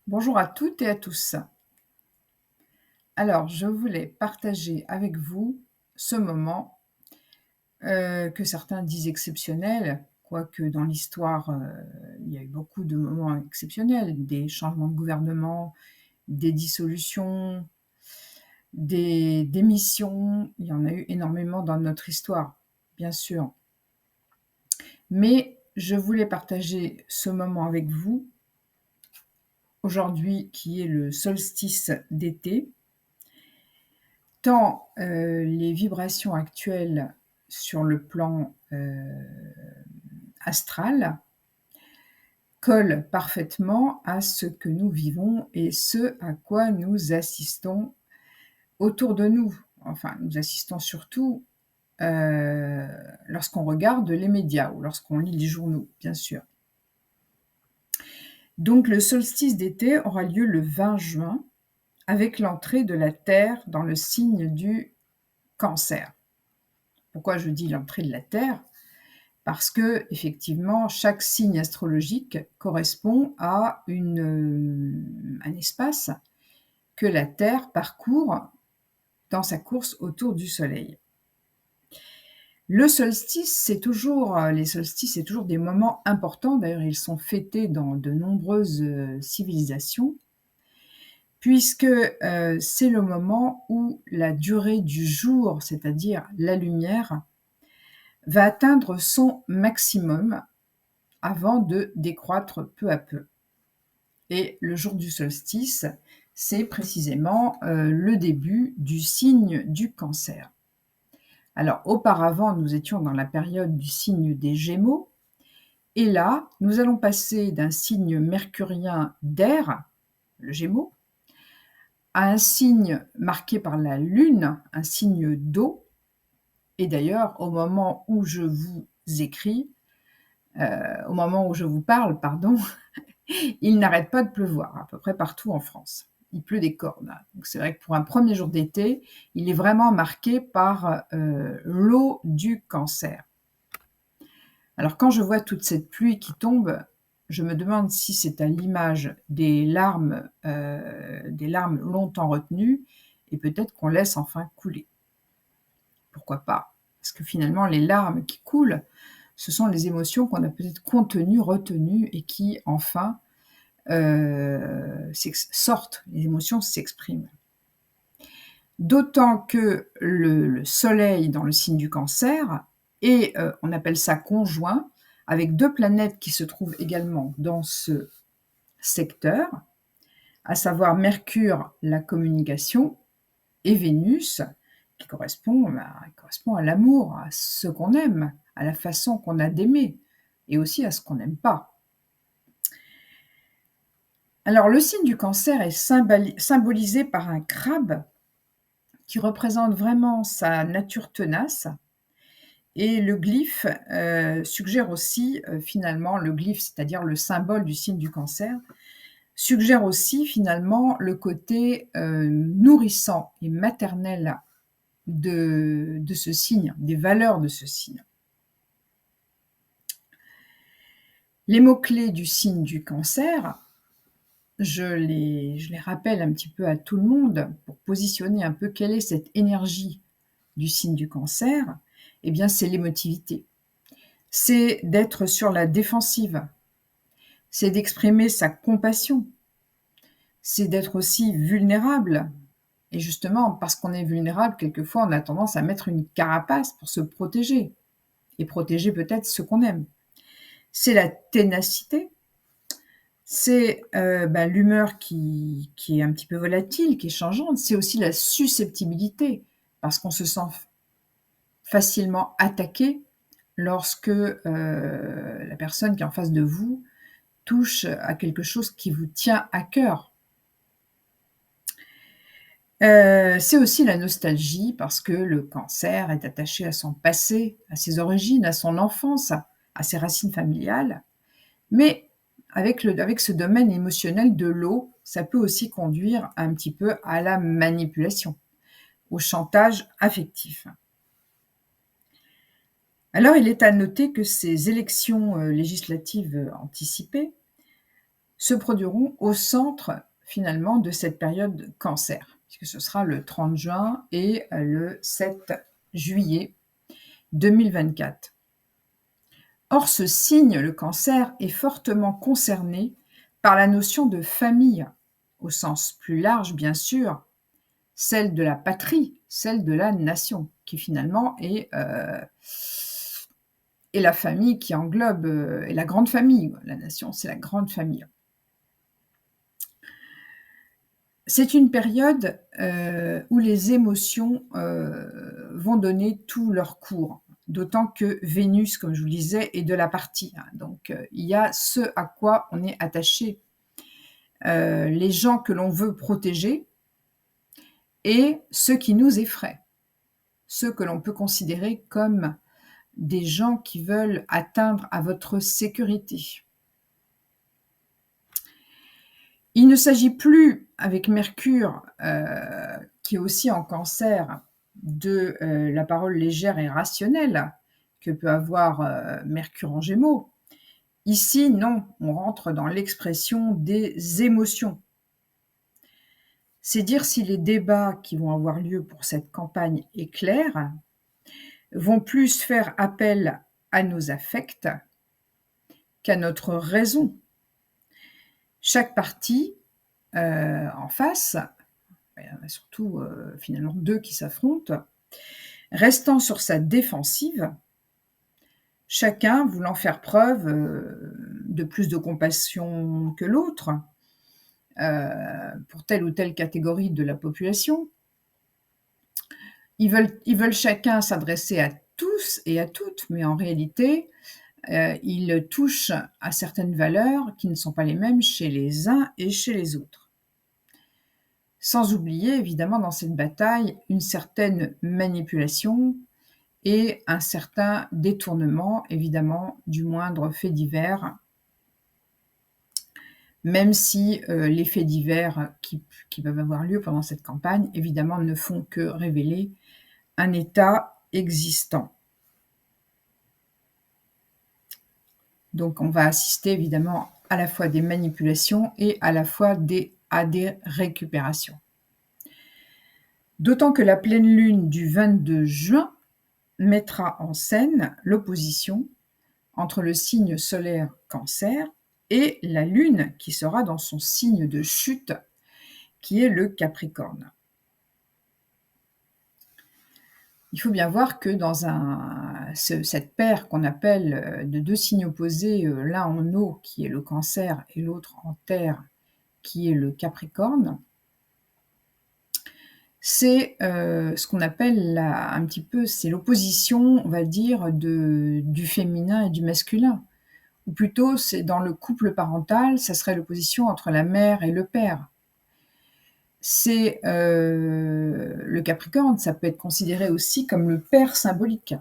Bonjour à toutes et à tous. Alors, je voulais partager avec vous ce moment, que certains disent exceptionnel, quoique dans l'histoire, il y a eu beaucoup de moments exceptionnels, des changements de gouvernement, des dissolutions, des démissions, il y en a eu énormément dans notre histoire, bien sûr. Mais je voulais partager ce moment avec vous, aujourd'hui qui est le solstice d'été. Tant, les vibrations actuelles sur le plan, astral collent parfaitement à ce que nous vivons et ce à quoi nous assistons autour de nous. Enfin, nous assistons surtout, heu, lorsqu'on regarde les médias ou lorsqu'on lit les journaux, bien sûr. Donc le solstice d'été aura lieu le 20 juin avec l'entrée de la Terre dans le signe du Cancer. Pourquoi je dis l'entrée de la Terre? Parce que effectivement, chaque signe astrologique correspond à un espace que la Terre parcourt dans sa course autour du Soleil. Le solstice, c'est toujours, les solstices, c'est toujours des moments importants. D'ailleurs, ils sont fêtés dans de nombreuses, civilisations puisque, c'est le moment où la durée du jour, c'est-à-dire la lumière, va atteindre son maximum avant de décroître peu à peu. Et le jour du solstice, c'est précisément, le début du signe du Cancer. Alors auparavant, nous étions dans la période du signe des Gémeaux et là, nous allons passer d'un signe mercurien d'air, le Gémeaux, à un signe marqué par la Lune, un signe d'eau. Et d'ailleurs, au moment où je vous écris, au moment où je vous parle, pardon, il n'arrête pas de pleuvoir à peu près partout en France. Il pleut des cordes, hein. Donc c'est vrai que pour un premier jour d'été, il est vraiment marqué par, l'eau du Cancer. Alors quand je vois toute cette pluie qui tombe, je me demande si c'est à l'image des larmes longtemps retenues et peut-être qu'on laisse enfin couler. Pourquoi pas? Parce que finalement les larmes qui coulent, ce sont les émotions qu'on a peut-être contenues, retenues et qui enfin sortent, les émotions s'expriment. D'autant que le soleil dans le signe du Cancer est, on appelle ça conjoint avec 2 planètes qui se trouvent également dans ce secteur, à savoir Mercure, la communication, et Vénus qui correspond à l'amour, à ce qu'on aime, à la façon qu'on a d'aimer et aussi à ce qu'on n'aime pas. Alors le signe du Cancer est symbolisé par un crabe qui représente vraiment sa nature tenace et le glyphe, suggère aussi, finalement le glyphe, c'est-à-dire le symbole du signe du Cancer, suggère aussi finalement le côté, nourrissant et maternel de ce signe, des valeurs de ce signe. Les mots-clés du signe du Cancer, je les rappelle un petit peu à tout le monde pour positionner un peu quelle est cette énergie du signe du Cancer. Eh bien, c'est l'émotivité. C'est d'être sur la défensive, c'est d'exprimer sa compassion, c'est d'être aussi vulnérable et justement parce qu'on est vulnérable, quelquefois, on a tendance à mettre une carapace pour se protéger et protéger peut-être ceux qu'on aime. C'est la ténacité, c'est, l'humeur qui est un petit peu volatile, qui est changeante. C'est aussi la susceptibilité parce qu'on se sent facilement attaqué lorsque, la personne qui est en face de vous touche à quelque chose qui vous tient à cœur. C'est aussi la nostalgie parce que le Cancer est attaché à son passé, à ses origines, à son enfance, à ses racines familiales. Mais avec ce domaine émotionnel de l'eau, ça peut aussi conduire un petit peu à la manipulation, au chantage affectif. Alors il est à noter que ces élections, législatives, anticipées se produiront au centre, finalement, de cette période Cancer, puisque ce sera le 30 juin et le 7 juillet 2024. Or, ce signe, le Cancer, est fortement concerné par la notion de famille, au sens plus large, bien sûr, celle de la patrie, celle de la nation, qui finalement est la famille qui englobe, est la grande famille. La nation, c'est la grande famille. C'est une période, où les émotions, vont donner tout leur cours, d'autant que Vénus, comme je vous le disais, est de la partie, hein, donc il y a ce à quoi on est attaché, les gens que l'on veut protéger et ceux qui nous effraient, ceux que l'on peut considérer comme des gens qui veulent atteindre à votre sécurité. Il ne s'agit plus, avec Mercure, qui est aussi en Cancer, de la parole légère et rationnelle que peut avoir Mercure en Gémeaux. Ici, non, on rentre dans l'expression des émotions. C'est dire si les débats qui vont avoir lieu pour cette campagne éclair vont plus faire appel à nos affects qu'à notre raison. Chaque partie en face, il y en a surtout finalement 2 qui s'affrontent, restant sur sa défensive, chacun voulant faire preuve de plus de compassion que l'autre pour telle ou telle catégorie de la population. Ils veulent chacun s'adresser à tous et à toutes, mais en réalité, ils touchent à certaines valeurs qui ne sont pas les mêmes chez les uns et chez les autres. Sans oublier, évidemment, dans cette bataille, une certaine manipulation et un certain détournement, évidemment, du moindre fait divers, même si les faits divers qui peuvent avoir lieu pendant cette campagne, évidemment, ne font que révéler un état existant. Donc, on va assister, évidemment, à la fois des manipulations et à la fois à des récupérations. D'autant que la pleine lune du 22 juin mettra en scène l'opposition entre le signe solaire Cancer et la Lune qui sera dans son signe de chute, qui est le Capricorne. Il faut bien voir que dans cette paire qu'on appelle de 2 signes opposés, l'un en eau qui est le Cancer et l'autre en terre qui est le Capricorne, c'est ce qu'on appelle un petit peu, c'est l'opposition, on va dire, du féminin et du masculin. Ou plutôt, c'est dans le couple parental, ça serait l'opposition entre la mère et le père. C'est le Capricorne, ça peut être considéré aussi comme le père symbolique.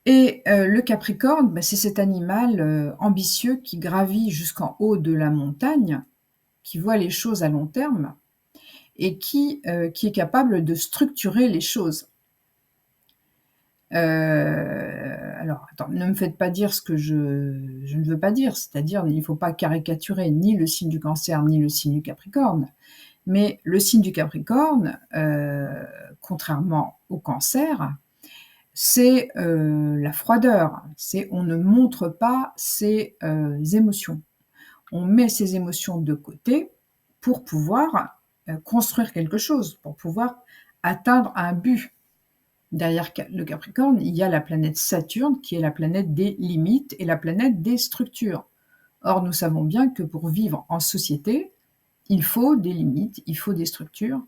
Et le Capricorne, c'est cet animal ambitieux qui gravit jusqu'en haut de la montagne, qui voit les choses à long terme et qui est capable de structurer les choses. Alors, attends, ne me faites pas dire ce que je ne veux pas dire, c'est-à-dire il ne faut pas caricaturer ni le signe du Cancer ni le signe du Capricorne. Mais le signe du Capricorne, contrairement au Cancer, c'est la froideur, c'est on ne montre pas ses émotions. On met ses émotions de côté pour pouvoir construire quelque chose, pour pouvoir atteindre un but. Derrière le Capricorne, il y a la planète Saturne qui est la planète des limites et la planète des structures. Or, nous savons bien que pour vivre en société, il faut des limites, il faut des structures.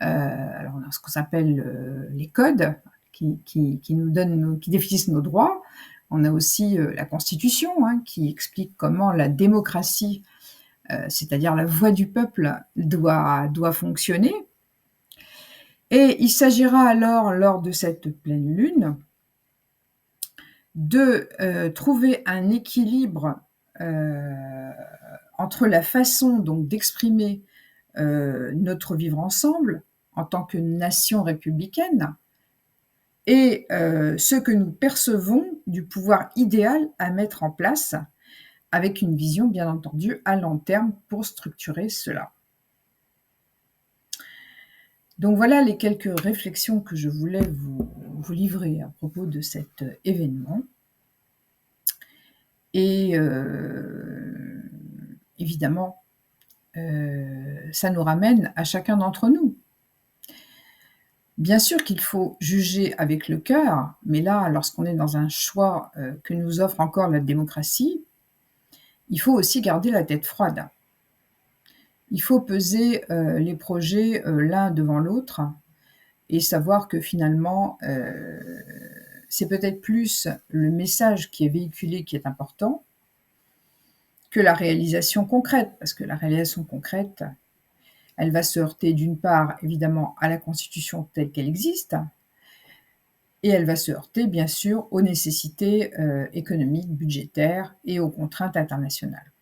Alors, on a ce qu'on appelle les codes qui nous donnent, qui définissent nos droits. On a aussi la Constitution qui explique comment la démocratie, c'est-à-dire la voix du peuple, doit fonctionner. Et il s'agira alors, lors de cette pleine lune, de trouver un équilibre entre la façon donc d'exprimer notre vivre ensemble en tant que nation républicaine et ce que nous percevons du pouvoir idéal à mettre en place avec une vision, bien entendu, à long terme pour structurer cela. Donc voilà les quelques réflexions que je voulais vous livrer à propos de cet événement. Et évidemment, ça nous ramène à chacun d'entre nous. Bien sûr qu'il faut juger avec le cœur, mais là, lorsqu'on est dans un choix, que nous offre encore la démocratie, il faut aussi garder la tête froide. Il faut peser, les projets, l'un devant l'autre et savoir que finalement, c'est peut-être plus le message qui est véhiculé qui est important que la réalisation concrète. Parce que la réalisation concrète, elle va se heurter d'une part, évidemment, à la Constitution telle qu'elle existe et elle va se heurter, bien sûr, aux nécessités, économiques, budgétaires et aux contraintes internationales.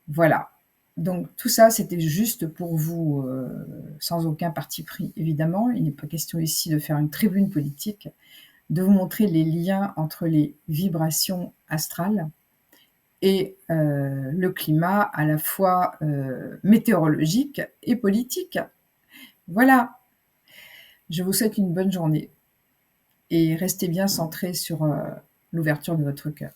Voilà. Donc tout ça, c'était juste pour vous, sans aucun parti pris évidemment, il n'est pas question ici de faire une tribune politique, de vous montrer les liens entre les vibrations astrales et le climat à la fois, météorologique et politique. Voilà. Je vous souhaite une bonne journée et restez bien centrés sur, l'ouverture de votre cœur.